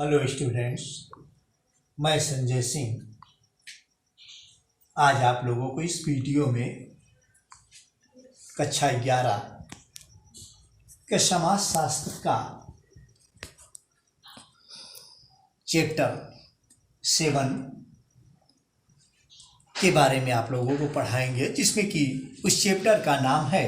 Hello students, मैं संजय सिंह आज आप लोगों को इस वीडियो में कक्षा 11 के समाज शास्त्र का चैप्टर 7 के बारे में आप लोगों को पढ़ाएंगे, जिसमें कि उस चैप्टर का नाम है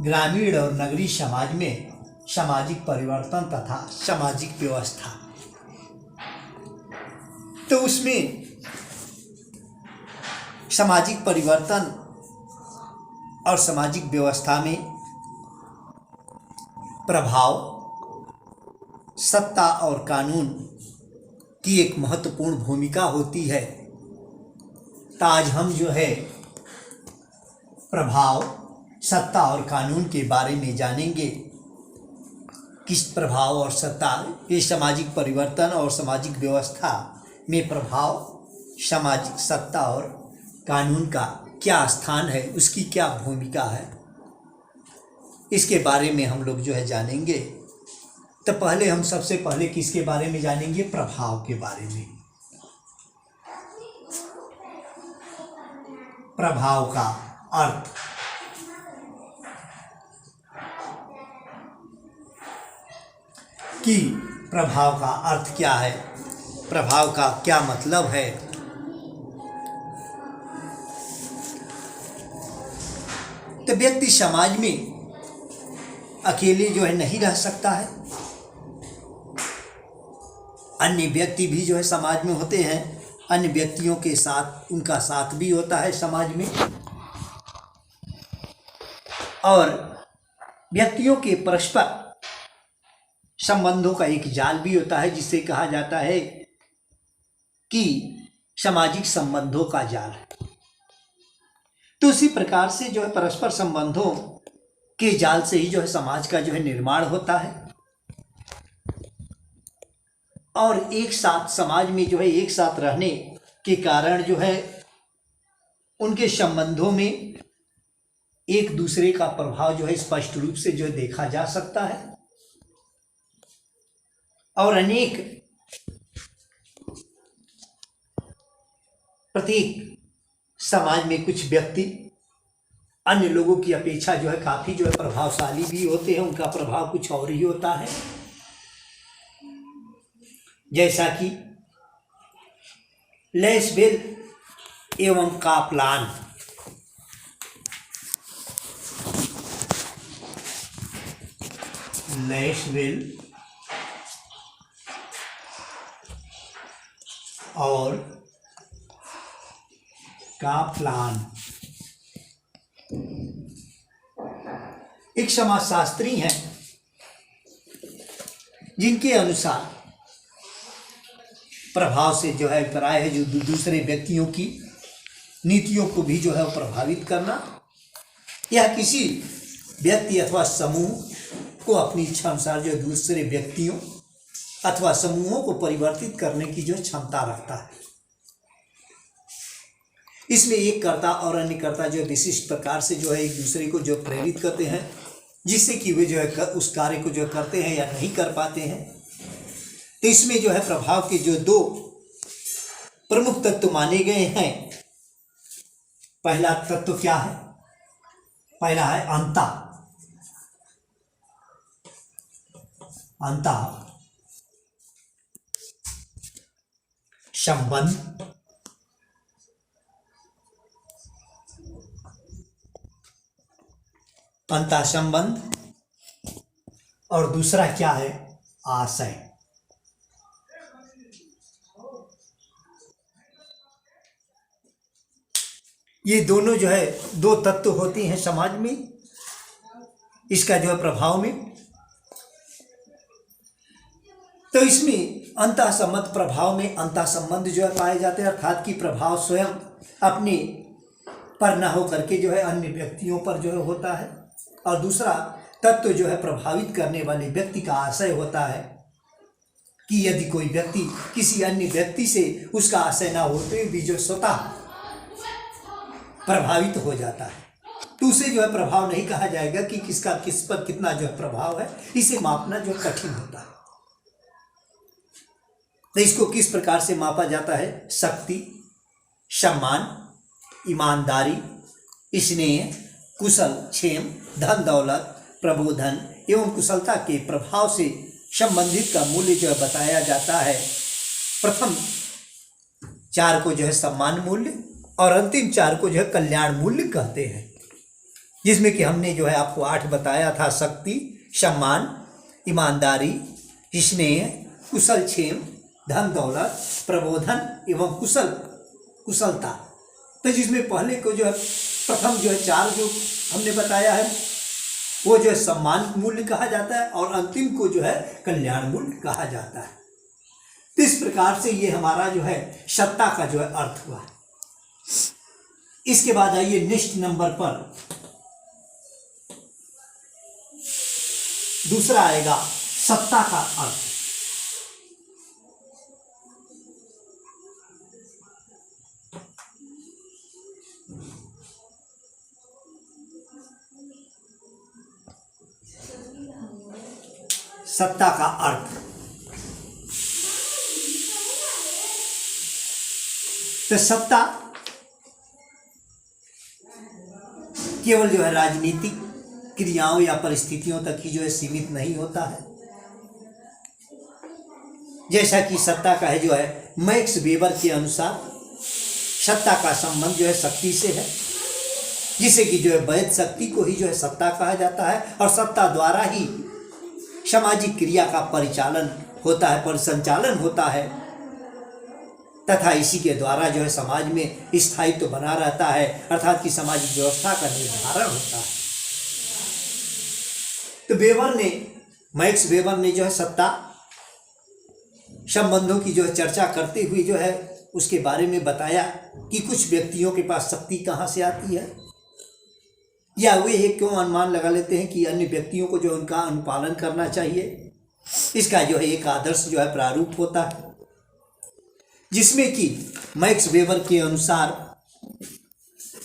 ग्रामीण और नगरीय समाज में सामाजिक परिवर्तन तथा सामाजिक व्यवस्था। तो उसमें सामाजिक परिवर्तन और सामाजिक व्यवस्था में प्रभाव, सत्ता और कानून की एक महत्वपूर्ण भूमिका होती है। तो आज हम जो है प्रभाव, सत्ता और कानून के बारे में जानेंगे। किस प्रभाव और सत्ता, ये सामाजिक परिवर्तन और सामाजिक व्यवस्था में प्रभाव, सामाजिक सत्ता और कानून का क्या स्थान है, उसकी क्या भूमिका है, इसके बारे में हम लोग जो है जानेंगे। तो पहले हम सबसे पहले किसके बारे में जानेंगे? प्रभाव के बारे में। प्रभाव का अर्थ, कि प्रभाव का अर्थ क्या है, प्रभाव का क्या मतलब है। तो व्यक्ति समाज में अकेले जो है नहीं रह सकता है, अन्य व्यक्ति भी जो है समाज में होते हैं, अन्य व्यक्तियों के साथ उनका साथ भी होता है समाज में, और व्यक्तियों के परस्पर संबंधों का एक जाल भी होता है, जिसे कहा जाता है कि सामाजिक संबंधों का जाल। तो उसी प्रकार से जो है परस्पर संबंधों के जाल से ही जो है समाज का जो है निर्माण होता है, और एक साथ समाज में जो है एक साथ रहने के कारण जो है उनके संबंधों में एक दूसरे का प्रभाव जो है स्पष्ट रूप से जो है देखा जा सकता है। और अनेक प्रत्येक समाज में कुछ व्यक्ति अन्य लोगों की अपेक्षा जो है काफी जो है प्रभावशाली भी होते हैं, उनका प्रभाव कुछ और ही होता है। जैसा कि लेसवेल एवं कापलान लेसवेल और कापलान एक समाजशास्त्री हैं, जिनके अनुसार प्रभाव से जो है अभिप्राय है जो दूसरे व्यक्तियों की नीतियों को भी जो है प्रभावित करना, या किसी व्यक्ति अथवा समूह को अपनी इच्छा अनुसार जो दूसरे व्यक्तियों अथवा समूहों को परिवर्तित करने की जो क्षमता रखता है। इसमें एक कर्ता और अन्य कर्ता जो विशिष्ट प्रकार से जो है एक दूसरे को जो प्रेरित करते हैं, जिससे कि वे जो है उस कार्य को जो करते हैं या नहीं कर पाते हैं। तो इसमें जो है प्रभाव के जो दो प्रमुख तत्व माने गए हैं। पहला तत्व क्या है? पहला है अंता संबंध, अंता संबंध, और दूसरा क्या है? आशय। ये दोनों जो है दो तत्व होते हैं समाज में, इसका जो है प्रभाव में। तो इसमें अंतः संबंध, प्रभाव में अंतः संबंध जो है पाए जाते हैं, अर्थात कि प्रभाव स्वयं अपने पर न हो करके जो है अन्य व्यक्तियों पर जो है होता है, और दूसरा तत्व जो है प्रभावित करने वाले व्यक्ति का आशय होता है कि यदि कोई व्यक्ति किसी अन्य व्यक्ति से उसका आशय ना होते भी जो स्वतः प्रभावित हो जाता है, तो उसे जो है प्रभाव नहीं कहा जाएगा कि किसका किस पर कितना जो है प्रभाव है। इसे मापना जो कठिन होता है। तो इसको किस प्रकार से मापा जाता है? शक्ति, सम्मान, ईमानदारी, स्नेह, कुशल क्षेम, धन दौलत, प्रबोधन एवं कुशलता के प्रभाव से संबंधित का मूल्य जो है बताया जाता है। प्रथम 4 को जो है सम्मान मूल्य और अंतिम 4 को जो है कल्याण मूल्य कहते हैं, जिसमें कि हमने जो है आपको 8 बताया था: शक्ति, सम्मान, ईमानदारी, स्नेह, कुशल क्षेम, धन दौलत, प्रबोधन एवं कुशलता। तो जिसमें पहले को जो है प्रथम जो है 4 जो हमने बताया है वो जो है सम्मान मूल्य कहा जाता है और अंतिम को जो है कल्याण मूल्य कहा जाता है। तो इस प्रकार से ये हमारा जो है सत्ता का जो है अर्थ हुआ। इसके बाद आइए नेक्स्ट नंबर पर दूसरा आएगा सत्ता का अर्थ। सत्ता का अर्थ, तो सत्ता केवल जो है राजनीतिक क्रियाओं या परिस्थितियों तक ही जो है सीमित नहीं होता है। जैसा कि सत्ता का है जो है मैक्स वेबर के अनुसार सत्ता का संबंध जो है शक्ति से है, जिसे कि जो है वैध शक्ति को ही जो है सत्ता कहा जाता है और सत्ता द्वारा ही सामाजिक क्रिया का परिचालन होता है, परिसंचालन होता है तथा इसी के द्वारा जो है समाज में स्थायित्व बना रहता है, अर्थात कि सामाजिक व्यवस्था का निर्धारण होता है। तो मैक्स वेबर ने जो है सत्ता संबंधों की जो है चर्चा करते हुए जो है उसके बारे में बताया कि कुछ व्यक्तियों के पास शक्ति कहाँ से आती है, या वे एक क्यों अनुमान लगा लेते हैं कि अन्य व्यक्तियों को जो उनका अनुपालन करना चाहिए। इसका जो है एक आदर्श जो है प्रारूप होता है, जिसमें कि मैक्स वेबर के अनुसार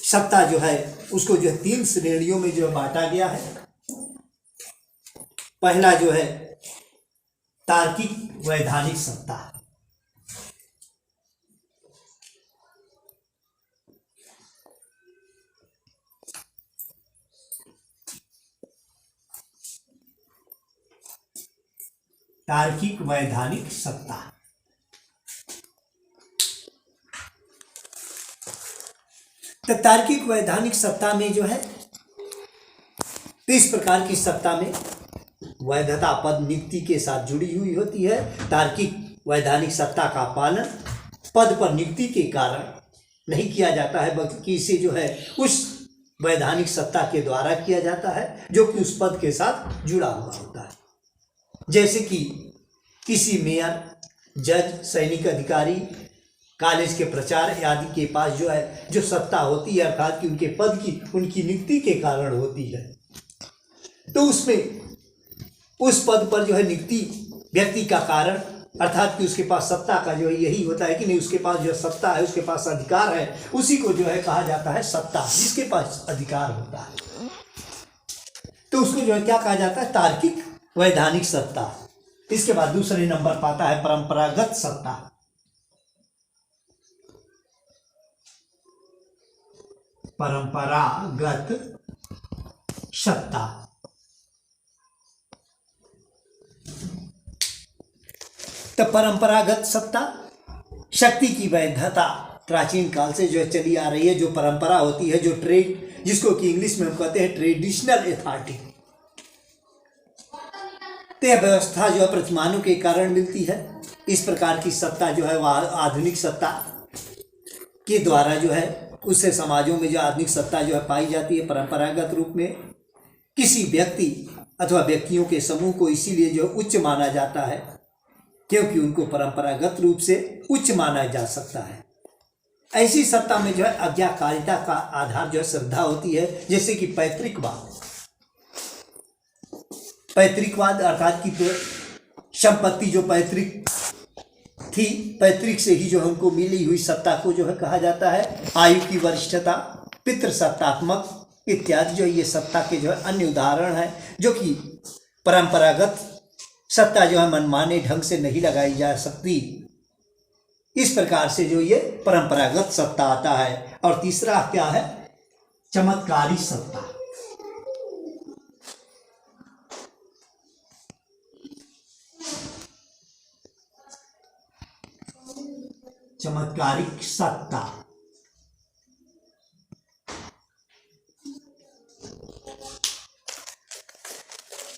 सत्ता जो है उसको जो है 3 श्रेणियों में जो है बांटा गया है। पहला जो है तार्किक वैधानिक सत्ता। तार्किक वैधानिक सत्ता, तो तार्किक वैधानिक सत्ता में जो है तो इस प्रकार की सत्ता में वैधता पद नियुक्ति के साथ जुड़ी हुई होती है। तार्किक वैधानिक सत्ता का पालन पद पर नियुक्ति के कारण नहीं किया जाता है, बल्कि इसे जो है उस वैधानिक सत्ता के द्वारा किया जाता है जो कि उस पद के साथ जुड़ा हुआ होता है। जैसे कि किसी मेयर, जज, सैनिक अधिकारी, कॉलेज के प्राचार्य आदि के पास जो है जो सत्ता होती है, अर्थात कि उनके पद की उनकी नियुक्ति के कारण होती है, तो उसमें उस पद पर जो है नियुक्ति व्यक्ति का कारण, अर्थात कि उसके पास सत्ता का जो है यही होता है कि नहीं, उसके पास जो सत्ता है, उसके पास अधिकार है, उसी को जो है कहा जाता है सत्ता, जिसके पास अधिकार होता है। तो उसको जो है क्या कहा जाता है? तार्किक वैधानिक सत्ता। इसके बाद दूसरे नंबर पाता है परंपरागत सत्ता। परंपरागत सत्ता, तो परंपरागत सत्ता शक्ति की वैधता प्राचीन काल से जो चली आ रही है, जो परंपरा होती है, जो ट्रेड, जिसको कि इंग्लिश में हम कहते हैं ट्रेडिशनल अथॉरिटी, तो यह व्यवस्था जो है प्रतिमानों के कारण मिलती है। इस प्रकार की सत्ता जो है वह आधुनिक सत्ता के द्वारा जो है उससे समाजों में जो आधुनिक सत्ता जो है पाई जाती है परंपरागत रूप में। किसी व्यक्ति अथवा व्यक्तियों के समूह को इसीलिए जो उच्च माना जाता है क्योंकि उनको परंपरागत रूप से उच्च माना जा सकता है। ऐसी सत्ता में जो है आज्ञाकारिता का आधार जो है श्रद्धा होती है, जैसे कि पैतृकवाद अर्थात की संपत्ति जो पैतृक थी, पैतृक से ही जो है उनको मिली हुई सत्ता को जो है कहा जाता है। आयु की वरिष्ठता, पितृसत्तात्मक इत्यादि जो ये सत्ता के जो है अन्य उदाहरण है, जो कि परंपरागत सत्ता जो है मनमाने ढंग से नहीं लगाई जा सकती, इस प्रकार से जो ये परंपरागत सत्ता आता है। और तीसरा क्या है? चमत्कारी सत्ता। चमत्कारिक सत्ता।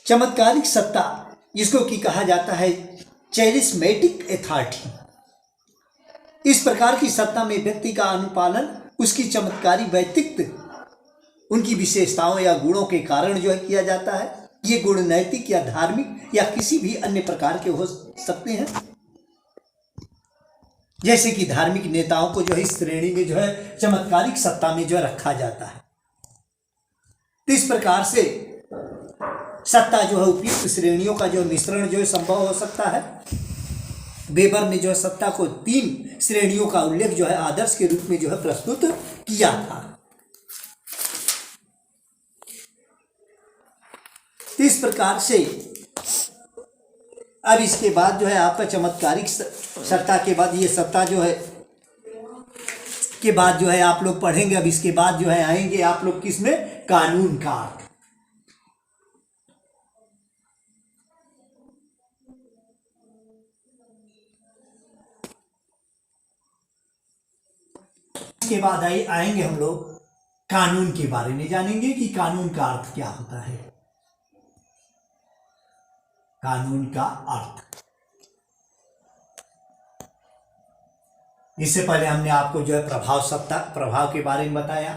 चमत्कारिक सत्ता इसको की कहा जाता है चैरिस्मेटिक अथॉरिटी। इस प्रकार की सत्ता में व्यक्ति का अनुपालन उसकी चमत्कारी व्यक्तित्व, उनकी विशेषताओं या गुणों के कारण जो है किया जाता है। ये गुण नैतिक या धार्मिक या किसी भी अन्य प्रकार के हो सकते हैं। जैसे कि धार्मिक नेताओं को जो है इस श्रेणी में जो है चमत्कारिक सत्ता में जो है रखा जाता है। तो इस प्रकार से सत्ता जो है उपयुक्त श्रेणियों का जो मिश्रण जो है संभव हो सकता है। वेबर ने जो है सत्ता को 3 श्रेणियों का उल्लेख जो है आदर्श के रूप में जो है प्रस्तुत किया था। इस प्रकार से अब इसके बाद जो है आपका चमत्कारिक सत्ता के बाद ये सत्ता जो है के बाद जो है आप लोग पढ़ेंगे। अब इसके बाद जो है आएंगे आप लोग किसमें? कानून का अर्थ। इसके बाद आएंगे हम लोग कानून के बारे में जानेंगे कि कानून का अर्थ क्या होता है। कानून का अर्थ। इससे पहले हमने आपको जो है प्रभाव के बारे में बताया,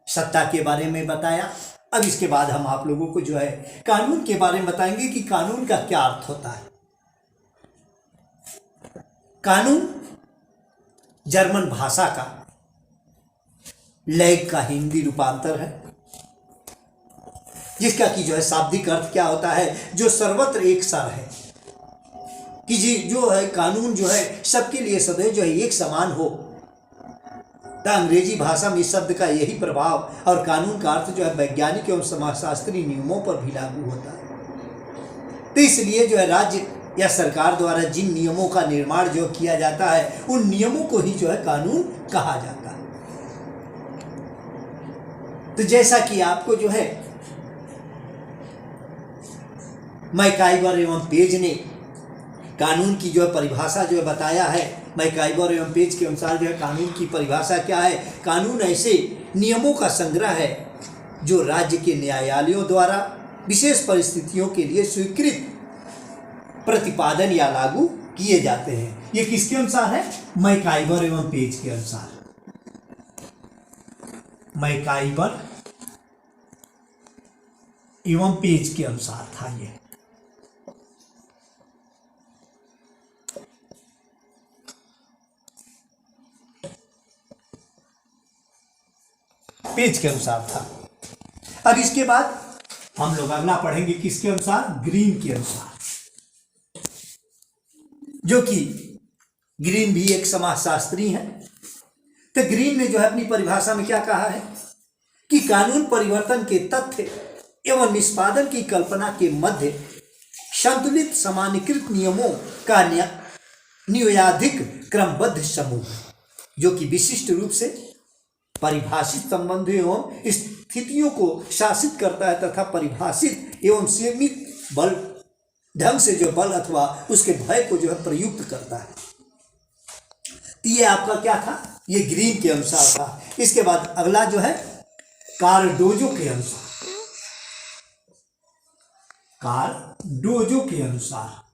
सत्ता के बारे में बताया। अब इसके बाद हम आप लोगों को जो है कानून के बारे में बताएंगे कि कानून का क्या अर्थ होता है। कानून जर्मन भाषा का लैग का हिंदी रूपांतर है, जिसका कि जो है शाब्दिक अर्थ क्या होता है? जो सर्वत्र एक सर है, कि जी जो है कानून जो है सबके लिए सदैव जो है एक समान हो। तो अंग्रेजी भाषा में इस शब्द का यही प्रभाव और कानून का अर्थ जो है वैज्ञानिक एवं समाजशास्त्री नियमों पर भी लागू होता है। तो इसलिए जो है राज्य या सरकार द्वारा जिन नियमों का निर्माण जो किया जाता है उन नियमों को ही जो है कानून कहा जाता है। तो जैसा कि आपको जो है मैकाइवर एवं पेज ने कानून की जो है परिभाषा जो है बताया है। मैकाइवर एवं पेज के अनुसार जो है कानून की परिभाषा क्या है? कानून ऐसे नियमों का संग्रह है जो राज्य के न्यायालयों द्वारा विशेष परिस्थितियों के लिए स्वीकृत प्रतिपादन या लागू किए जाते हैं। ये किसके अनुसार है? मैकाइवर एवं पेज के अनुसार। मैकाइवर एवं पेज के अनुसार था ये। पेज के अनुसार था। अब इसके बाद हम लोग अगला पढ़ेंगे किसके अनुसार? ग्रीन के अनुसार, जो कि ग्रीन भी एक समाजशास्त्री हैं। तो ग्रीन ने जो है अपनी परिभाषा में क्या कहा है कि कानून परिवर्तन के तथ्य एवं निष्पादन की कल्पना के मध्य संतुलित सामान्यकृत नियमों का न्यायाधिक क्रमबद्ध समूह, जो कि विशिष्ट रूप से परिभाषित संबंधों एवं स्थितियों को शासित करता है तथा परिभाषित एवं सीमित बल ढंग से जो बल अथवा उसके भय को जो है प्रयुक्त करता है। तो ये आपका क्या था? ये ग्रीन के अनुसार था। इसके बाद अगला जो है कार्डोजो के अनुसार। कार्डोजो के अनुसार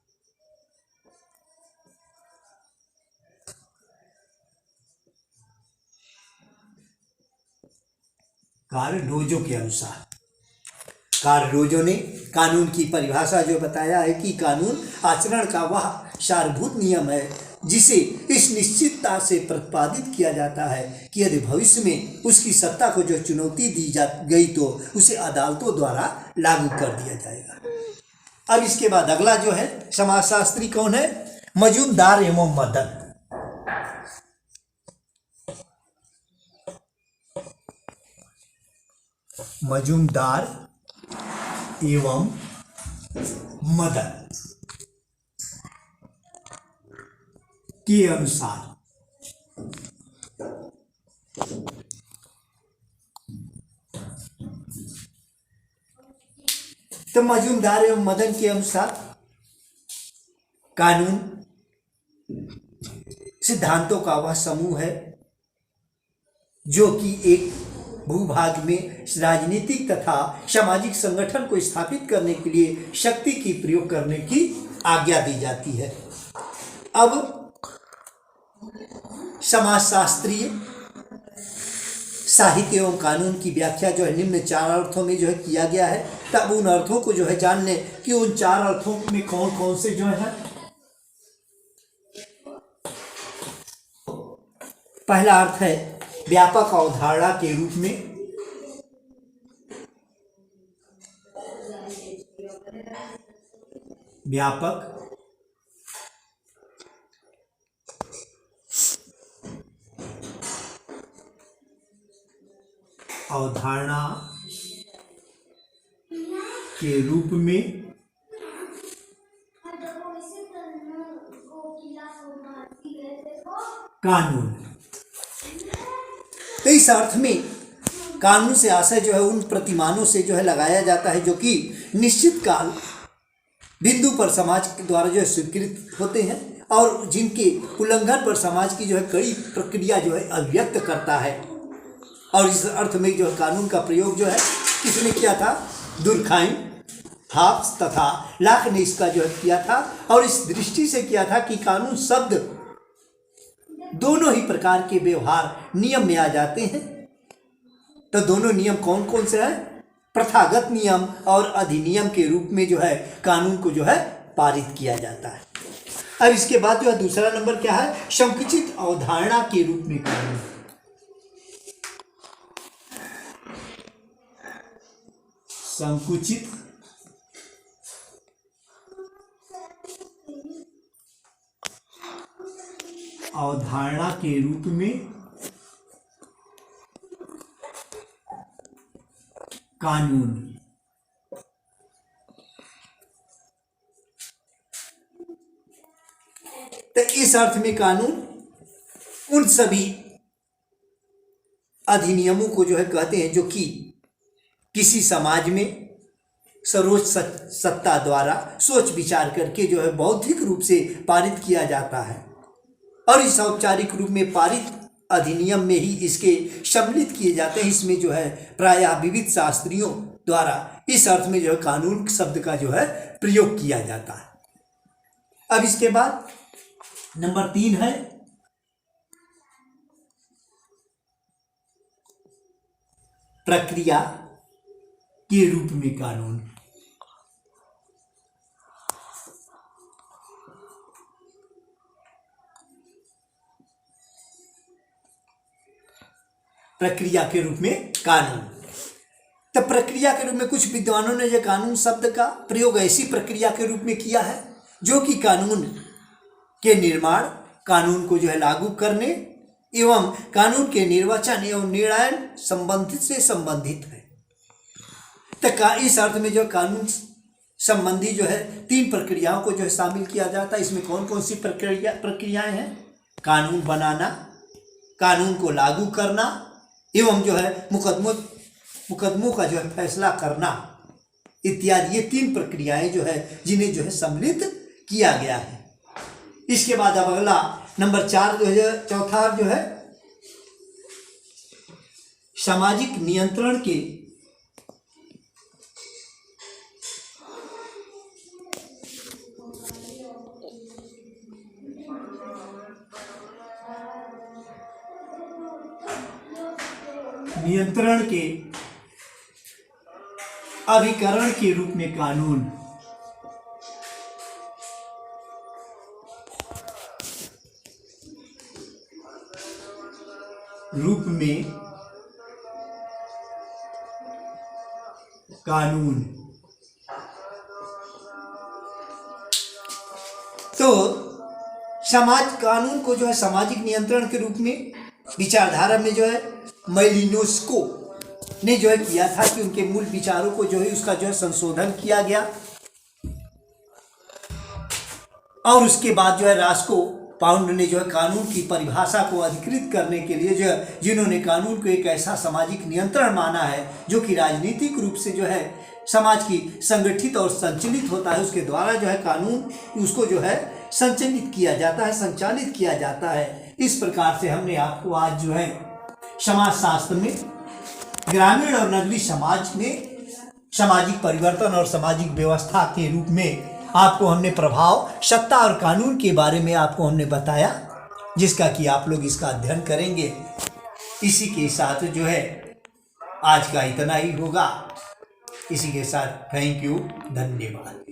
कार्डोजो के अनुसार कार्डोजो ने कानून की परिभाषा जो बताया है कि कानून आचरण का वह सारभूत नियम है जिसे इस निश्चितता से प्रतिपादित किया जाता है कि यदि भविष्य में उसकी सत्ता को जो चुनौती दी जा गई तो उसे अदालतों द्वारा लागू कर दिया जाएगा। अब इसके बाद अगला जो है समाजशास्त्री कौन है? मजूमदार एवं मदन। मजूमदार एवं मदन के अनुसार तो मजूमदार एवं मदन के अनुसार कानून सिद्धांतों का वह समूह है जो कि एक भूभाग में राजनीतिक तथा सामाजिक संगठन को स्थापित करने के लिए शक्ति की प्रयोग करने की आज्ञा दी जाती है। अब समाजशास्त्रीय साहित्य एवं कानून की व्याख्या जो है निम्न 4 अर्थों में जो है किया गया है। तब उन अर्थों को जो है जान लें कि उन 4 अर्थों में कौन कौन से जो है। पहला अर्थ है व्यापक अवधारणा के रूप में। व्यापक अवधारणा के रूप में कानून। तो इस अर्थ में कानून से आशय जो है उन प्रतिमानों से जो है लगाया जाता है जो कि निश्चित काल बिंदु पर समाज के द्वारा जो है स्वीकृत होते हैं और जिनके उल्लंघन पर समाज की जो है कड़ी प्रक्रिया जो है अभिव्यक्त करता है। और इस अर्थ में जो है कानून का प्रयोग जो है किसने किया था? दुर्खाइम, हाब्स तथा लाक ने इसका जो है किया था और इस दृष्टि से किया था कि कानून शब्द दोनों ही प्रकार के व्यवहार नियम में आ जाते हैं। तो दोनों नियम कौन कौन से हैं? प्रथागत नियम और अधिनियम के रूप में जो है कानून को जो है पारित किया जाता है। अब इसके बाद जो है दूसरा नंबर क्या है? संकुचित अवधारणा के रूप में कानून। संकुचित अवधारणा के रूप में कानून। तो इस अर्थ में कानून उन सभी अधिनियमों को जो है कहते हैं जो कि किसी समाज में सर्वोच्च सत्ता द्वारा सोच विचार करके जो है बौद्धिक रूप से पारित किया जाता है और इस औपचारिक रूप में पारित अधिनियम में ही इसके सम्मिलित किए जाते हैं। इसमें जो है प्रायः विविध शास्त्रियों द्वारा इस अर्थ में जो है कानून शब्द का जो है प्रयोग किया जाता है। अब इसके बाद नंबर 3 है प्रक्रिया के रूप में कानून। प्रक्रिया के रूप में कानून। तो प्रक्रिया के रूप में कुछ विद्वानों ने जो कानून शब्द का प्रयोग ऐसी प्रक्रिया के रूप में किया है जो कि कानून के निर्माण, कानून को जो है लागू करने एवं कानून के निर्वचन एवं निर्णय संबंधित है। तो इस अर्थ में जो कानून संबंधी जो है 3 प्रक्रियाओं को जो है शामिल किया जाता है। इसमें कौन कौन सी प्रक्रियाएं हैं? कानून बनाना, कानून को लागू करना एवं जो है मुकदमों का जो है फैसला करना इत्यादि। ये 3 प्रक्रियाएं जो है जिन्हें जो है सम्मिलित किया गया है। इसके बाद अब अगला नंबर 4 जो है, चौथा जो है सामाजिक नियंत्रण के अभिकरण के रूप में कानून। रूप में कानून। तो समाज कानून को जो है सामाजिक नियंत्रण के रूप में विचारधारा में जो है मैलिनोस्को ने जो है किया था कि उनके मूल विचारों को जो है उसका जो है संशोधन किया गया और उसके बाद जो है रास्को पाउंड ने जो है कानून की परिभाषा को अधिकृत करने के लिए जो है जिन्होंने कानून को एक ऐसा सामाजिक नियंत्रण माना है जो कि राजनीतिक रूप से जो है समाज की संगठित और संचालित होता है, उसके द्वारा जो है कानून उसको जो है संचालित किया जाता है, संचालित किया जाता है। इस प्रकार से हमने आपको आज जो है समाज शास्त्र में ग्रामीण और नगरीय समाज में सामाजिक परिवर्तन और सामाजिक व्यवस्था के रूप में आपको हमने प्रभाव, सत्ता और कानून के बारे में आपको हमने बताया, जिसका कि आप लोग इसका अध्ययन करेंगे। इसी के साथ जो है आज का इतना ही होगा। इसी के साथ थैंक यू, धन्यवाद।